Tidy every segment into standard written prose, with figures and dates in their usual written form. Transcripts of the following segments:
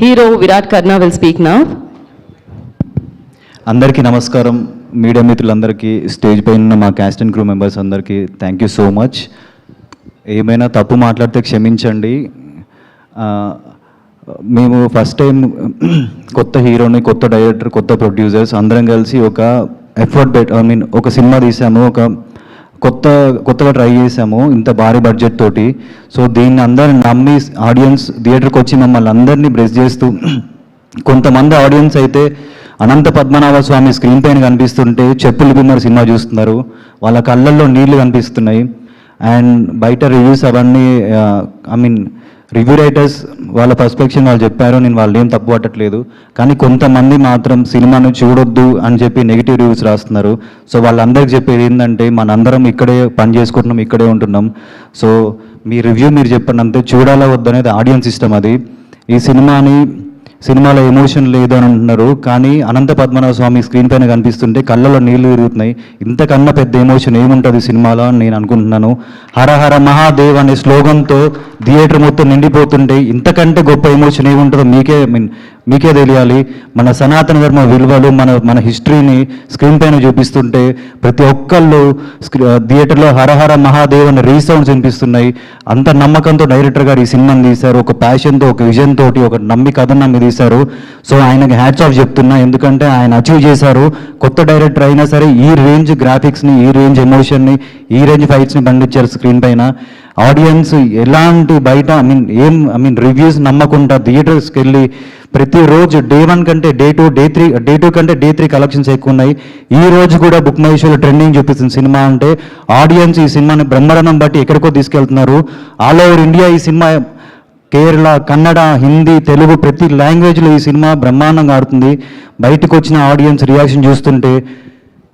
Hero Virat Karna will speak now. అందరికీ నమస్కారం. Media మిత్రులందరికీ, స్టేజ్ పైన ఉన్న మా క్యాస్ట్ అండ్ క్రూ మెంబర్స్ అందరికీ థ్యాంక్ యూ సో మచ్. ఏమైనా తప్పు మాట్లాడితే క్షమించండి. మేము ఫస్ట్ టైం కొత్త హీరోని, కొత్త డైరెక్టర్, కొత్త ప్రొడ్యూసర్స్ అందరం కలిసి ఒక ఎఫర్ట్ ఒక సినిమా తీసాము, కొత్తగా ట్రై చేసాము ఇంత భారీ బడ్జెట్ తోటి. సో దీన్ని అందరిని నమ్మి ఆడియన్స్ థియేటర్కి వచ్చి మమ్మల్ని అందరినీ బ్లెస్ చేస్తూ, కొంతమంది ఆడియన్స్ అయితే అనంత పద్మనాభ స్వామి స్క్రీన్ పైన కనిపిస్తుంటే చెప్పులు బిమ్మర్ సినిమా చూస్తున్నారు, వాళ్ళ కళ్ళల్లో నీళ్లు కనిపిస్తున్నాయి. అండ్ బయట రివ్యూస్ అవన్నీ రివ్యూ రైటర్స్ వాళ్ళ పర్స్పెక్షన్ వాళ్ళు చెప్పారు, నేను వాళ్ళు ఏం తప్పు పట్టట్లేదు. కానీ కొంతమంది మాత్రం సినిమాను చూడొద్దు అని చెప్పి నెగిటివ్ రివ్యూస్ రాస్తున్నారు. సో వాళ్ళందరికీ చెప్పేది ఏంటంటే, మనందరం ఇక్కడే పని చేసుకుంటున్నాం, ఇక్కడే ఉంటున్నాం. సో మీ రివ్యూ మీరు చెప్పండి అంతే, చూడాలా వద్దనేది ఆడియన్స్ ఇష్టం. అది ఈ సినిమాలో ఎమోషన్ లేదు అని అంటున్నారు, కానీ అనంత పద్మనాభ స్వామి స్క్రీన్ పైన కనిపిస్తుంటే కళ్ళలో నీళ్లు తిరుగుతున్నాయి. ఇంతకన్నా పెద్ద ఎమోషన్ ఏముంటుంది సినిమాలో అని నేను అనుకుంటున్నాను. హర హర మహాదేవ్ అనే స్లోగన్తో థియేటర్ మొత్తం నిండిపోతుంటే ఇంతకంటే గొప్ప ఎమోషన్ ఏముంటుందో మీకే తెలియాలి. మన సనాతన ధర్మ విలువలు, మన హిస్టరీని స్క్రీన్ పైన చూపిస్తుంటే ప్రతి ఒక్కళ్ళు థియేటర్లో హరహర మహాదేవ్ అనే రీసౌండ్స్ వినిపిస్తున్నాయి. అంత నమ్మకంతో డైరెక్టర్ గారు ఈ సినిమాని తీశారు, ఒక ప్యాషన్తో, ఒక విజన్ తోటి, ఒక కథను నమ్మి తీశారు. సో ఆయనకి హ్యాట్స్ ఆఫ్ చెప్తున్నా, ఎందుకంటే ఆయన అచీవ్ చేశారు. కొత్త డైరెక్టర్ అయినా సరే ఈ రేంజ్ గ్రాఫిక్స్ని, ఈ రేంజ్ ఎమోషన్ని, ఈ రేంజ్ ఫైట్స్ని పండించారు స్క్రీన్ పైన. ఆడియన్స్ ఎలాంటి బయట రివ్యూస్ నమ్మకుండా థియేటర్స్కి వెళ్ళి ప్రతిరోజు డే 1 కంటే డే 2, డే 2 కంటే డే 3 కలెక్షన్స్ ఎక్కువ ఉన్నాయి. ఈ రోజు కూడా బుక్ మై షోలో ట్రెండింగ్ చూపిస్తుంది సినిమా అంటే. ఆడియన్స్ ఈ సినిమాని బ్రహ్మరథం బట్టి ఎక్కడికో తీసుకెళ్తున్నారు. ఆల్ ఓవర్ ఇండియా ఈ సినిమా, కేరళ, కన్నడ, హిందీ, తెలుగు ప్రతి లాంగ్వేజ్లో ఈ సినిమా బ్రహ్మాండంగా ఆడుతుంది. బయటకు వచ్చిన ఆడియన్స్ రియాక్షన్ చూస్తుంటే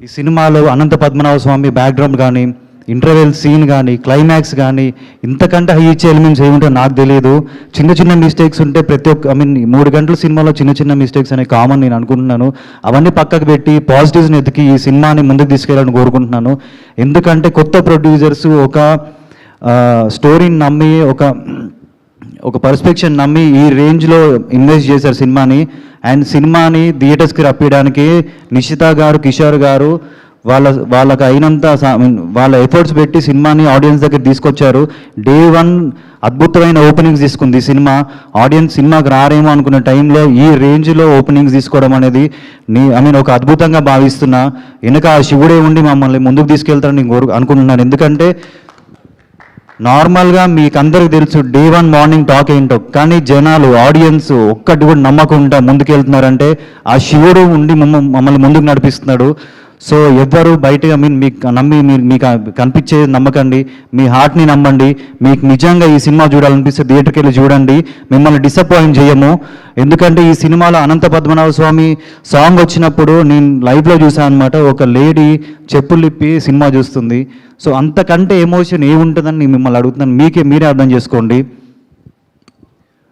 ఈ సినిమాలో అనంత పద్మనాభ స్వామి బ్యాక్గ్రౌండ్ కానీ, ఇంటర్వెల్ సీన్ కానీ, క్లైమాక్స్ కానీ ఇంతకంటే హై ఇచ్చే ఎలిమెంట్స్ ఏమిటో నాకు తెలియదు. చిన్న మిస్టేక్స్ ఉంటే ప్రతి ఒక్క 3 గంటల సినిమాలో చిన్న మిస్టేక్స్ అనేవి కామన్ నేను అనుకుంటున్నాను. అవన్నీ పక్కకు పెట్టి పాజిటివ్స్ని ఎతికి ఈ సినిమాని ముందుకు తీసుకెళ్ళాలని కోరుకుంటున్నాను. ఎందుకంటే కొత్త ప్రొడ్యూసర్స్ ఒక స్టోరీని నమ్మి, ఒక పర్స్పెక్షన్ నమ్మి ఈ రేంజ్లో ఇన్వెస్ట్ చేశారు సినిమాని. అండ్ సినిమాని థియేటర్స్కి రప్పించడానికి నిషిత గారు, కిషోర్ గారు వాళ్ళకి అయినంత వాళ్ళ ఎఫర్ట్స్ పెట్టి సినిమాని ఆడియన్స్ దగ్గర తీసుకొచ్చారు. డే 1 అద్భుతమైన ఓపెనింగ్స్ తీసుకుంది ఈ సినిమా. ఆడియన్స్ సినిమాకి రారేమో అనుకున్న టైంలో ఈ రేంజ్లో ఓపెనింగ్స్ తీసుకోవడం అనేది ఒక అద్భుతంగా భావిస్తున్నా. వెనక ఆ శివుడే ఉండి మమ్మల్ని ముందుకు తీసుకెళ్తారని నేను అనుకుంటున్నాను. ఎందుకంటే నార్మల్గా మీకు అందరికి తెలుసు డే 1 మార్నింగ్ టాక్ ఏంటో, కానీ జనాలు, ఆడియన్స్ ఒక్కటి కూడా నమ్మకుండా ముందుకెళ్తున్నారంటే ఆ శివుడు ఉండి మమ్మల్ని ముందుకు నడిపిస్తున్నాడు. సో ఎవ్వరు బయటగా మీకు నమ్మి మీకు కనిపించేది నమ్మకండి, మీ హార్ట్ని నమ్మండి. మీకు నిజంగా ఈ సినిమా చూడాలనిపిస్తే థియేటర్కి వెళ్ళి చూడండి, మిమ్మల్ని డిసప్పాయింట్ చేయము. ఎందుకంటే ఈ సినిమాలో అనంత పద్మనాభ స్వామి సాంగ్ వచ్చినప్పుడు నేను లైవ్లో చూసాను అనమాట. ఒక లేడీ చెప్పులిప్పి సినిమా చూస్తుంది. సో అంతకంటే ఎమోషన్ ఏముంటుందని మిమ్మల్ని అడుగుతున్నాను, మీరే అర్థం చేసుకోండి.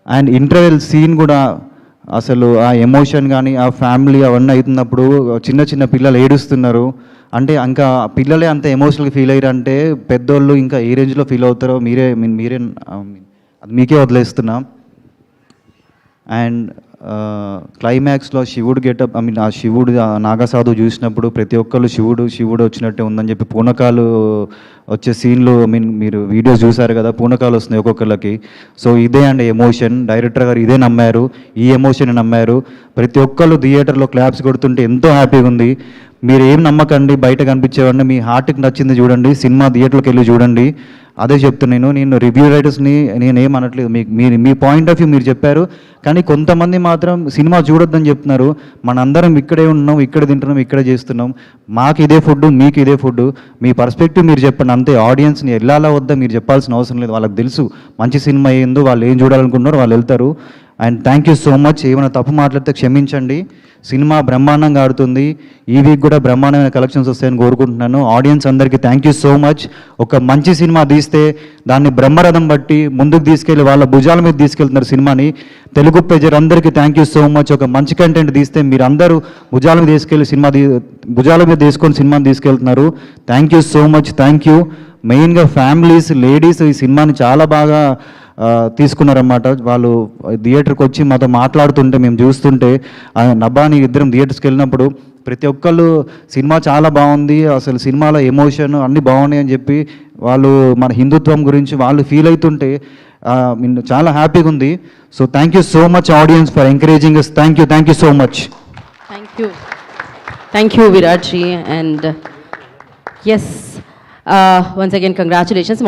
అండ్ ఇంటర్వెల్ సీన్ కూడా అసలు ఆ ఎమోషన్ కానీ, ఆ ఫ్యామిలీ అవన్నీ అవుతున్నప్పుడు చిన్న పిల్లలు ఏడుస్తున్నారు. అంటే ఇంకా పిల్లలే అంత ఎమోషనల్గా ఫీల్ అయ్యారంటే పెద్దోళ్ళు ఇంకా ఏ రేంజ్లో ఫీల్ అవుతారో మీరే అది మీకే వదిలేస్తున్నా. అండ్ క్లైమాక్స్లో శివుడు గెటప్, ఆ శివుడు నాగసాధు చూసినప్పుడు ప్రతి ఒక్కళ్ళు శివుడు వచ్చినట్టే ఉందని చెప్పి పూనకాలు వచ్చే సీన్లు మీరు వీడియోస్ చూసారు కదా, పూనకాలు వస్తున్నాయి ఒక్కొక్కళ్ళకి. సో ఇదే అండి ఎమోషన్. డైరెక్టర్ గారు ఇదే నమ్మారు, ఈ ఎమోషన్ నమ్మారు. ప్రతి ఒక్కళ్ళు థియేటర్లో క్లాప్స్ కొడుతుంటే ఎంతో హ్యాపీగా ఉంది. మీరు ఏం నమ్మకండి, బయట కనిపించేవాడిని మీ హార్ట్కి నచ్చింది చూడండి, సినిమా థియేటర్కి వెళ్ళి చూడండి. అదే చెప్తున్నాను. నేను రివ్యూ రైటర్స్ని నేనేం అనట్లేదు, మీ పాయింట్ ఆఫ్ వ్యూ మీరు చెప్పారు. కానీ కొంతమంది మాత్రం సినిమా చూడొద్దని చెప్తున్నారు. మనందరం ఇక్కడే ఉన్నాం, ఇక్కడ తింటున్నాం, ఇక్కడే చేస్తున్నాం. మాకు ఇదే ఫుడ్, మీకు ఇదే ఫుడ్. మీ పర్స్పెక్టివ్ మీరు చెప్పండి అంతే. ఆడియన్స్ని వెళ్ళాలా వద్దా మీరు చెప్పాల్సిన అవసరం లేదు. వాళ్ళకి తెలుసు మంచి సినిమా ఏందో, వాళ్ళు ఏం చూడాలనుకుంటున్నారో వాళ్ళు వెళ్తారు. And thank you so much. ఏమైనా తప్పు మాట్లాడితే క్షమించండి. సినిమా బ్రహ్మాండంగా ఆడుతుంది. ఈ వీక్ కూడా బ్రహ్మాండమైన కలెక్షన్స్ వస్తాయని కోరుకుంటున్నాను. ఆడియన్స్ అందరికీ థ్యాంక్ యూ సో మచ్. ఒక మంచి సినిమా తీస్తే దాన్ని బ్రహ్మరథం బట్టి ముందుకు తీసుకెళ్ళి వాళ్ళ భుజాల మీద తీసుకెళ్తున్నారు సినిమాని. తెలుగు ప్రజలందరికీ థ్యాంక్ యూ సో మచ్. ఒక మంచి కంటెంట్ తీస్తే మీరు అందరూ భుజాల మీద తీసుకొని సినిమాని తీసుకెళ్తున్నారు. Thank you so much. Thank you. మెయిన్గా ఫ్యామిలీస్, లేడీస్ ఈ సినిమాని చాలా బాగా తీసుకున్నారన్నమాట. వాళ్ళు థియేటర్కి వచ్చి మాతో మాట్లాడుతుంటే మేము చూస్తుంటే నబ్బాని ఇద్దరం థియేటర్స్కి వెళ్ళినప్పుడు ప్రతి ఒక్కళ్ళు సినిమా చాలా బాగుంది, అసలు సినిమాలో ఎమోషన్ అన్నీ బాగున్నాయి అని చెప్పి వాళ్ళు మన హిందుత్వం గురించి వాళ్ళు ఫీల్ అవుతుంటే చాలా హ్యాపీగా ఉంది. So thank you so much audience for encouraging us. Thank you so much. Thank you, Virat ji. And yes, once again, congratulations.